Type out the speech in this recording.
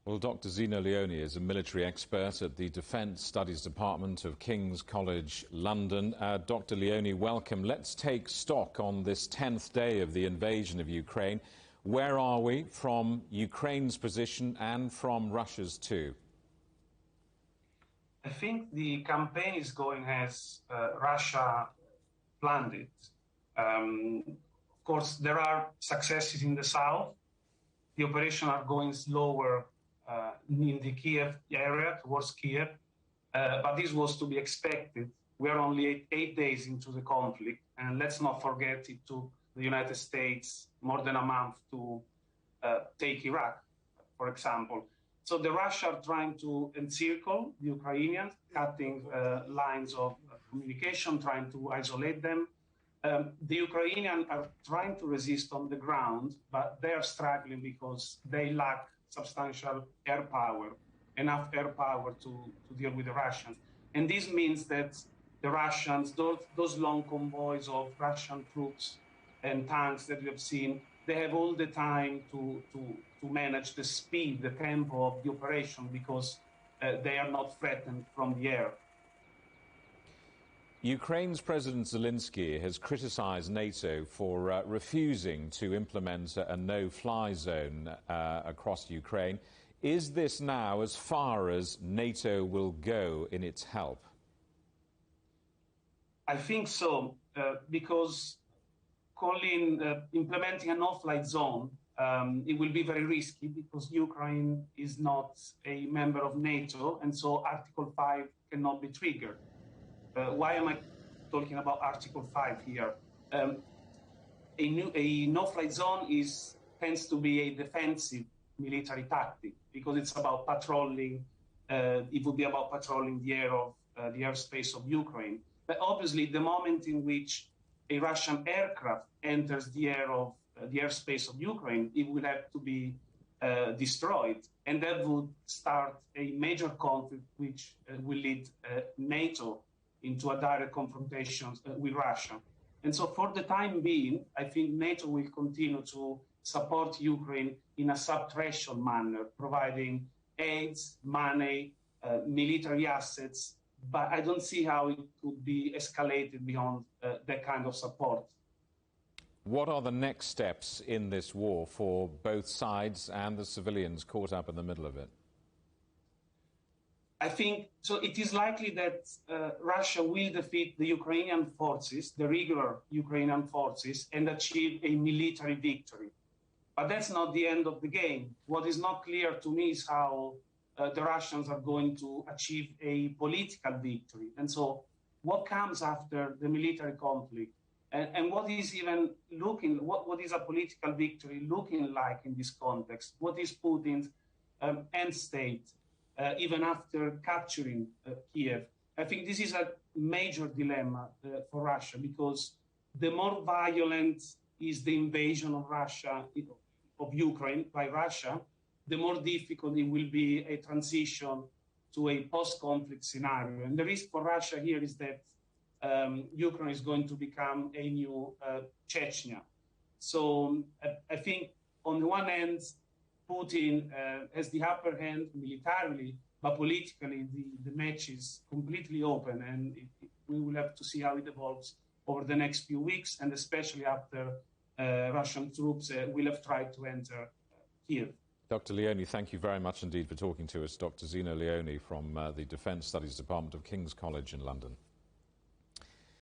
Well, Dr Zeno Leoni is a military expert at the Defence Studies Department of King's College, London. Dr Leoni, welcome. Let's take stock on this 10th day of the invasion of Ukraine. Where are we from Ukraine's position and from Russia's too? I think the campaign is going as Russia planned it. Of course, there are successes in the south. The operations are going slower in the Kiev area, towards Kiev, but this was to be expected. We are only eight days into the conflict, and let's not forget it took the United States more than a month to take Iraq, for example. So the Russians are trying to encircle the Ukrainians, cutting lines of communication, trying to isolate them. The Ukrainians are trying to resist on the ground, but they are struggling because they lack substantial air power, enough air power to deal with the Russians. And this means that the Russians, those long convoys of Russian troops and tanks that we have seen, they have all the time to manage the speed, the tempo of the operation because they are not threatened from the air. Ukraine's President Zelensky has criticised NATO for refusing to implement a no-fly zone across Ukraine. Is this now as far as NATO will go in its help? I think so, because implementing a no-fly zone, it will be very risky because Ukraine is not a member of NATO, and so Article 5 cannot be triggered. Why am I talking about Article 5 here? A no-fly zone tends to be a defensive military tactic because it's about patrolling. It would be about patrolling the the airspace of Ukraine. But obviously, the moment in which a Russian aircraft enters the airspace of Ukraine, it will have to be destroyed, and that would start a major conflict, which will lead NATO into a direct confrontation with Russia. And so for the time being, I think NATO will continue to support Ukraine in a sub-threshold manner, providing aids, money, military assets, but I don't see how it could be escalated beyond that kind of support. What are the next steps in this war for both sides and the civilians caught up in the middle of it? I think, so it is likely that Russia will defeat the Ukrainian forces, the regular Ukrainian forces, and achieve a military victory. But that's not the end of the game. What is not clear to me is how the Russians are going to achieve a political victory. And so what comes after the military conflict? And what is even what is a political victory looking like in this context? What is Putin's end state? Even after capturing Kiev. I think this is a major dilemma for Russia because the more violent is the invasion of Ukraine by Russia, the more difficult it will be a transition to a post-conflict scenario. And the risk for Russia here is that Ukraine is going to become a new Chechnya. So I think on the one hand, Putin has the upper hand militarily, but politically the match is completely open, and we will have to see how it evolves over the next few weeks, and especially after Russian troops will have tried to enter Kiev. Dr Leoni, thank you very much indeed for talking to us. Dr Zeno Leoni from the Defence Studies Department of King's College in London.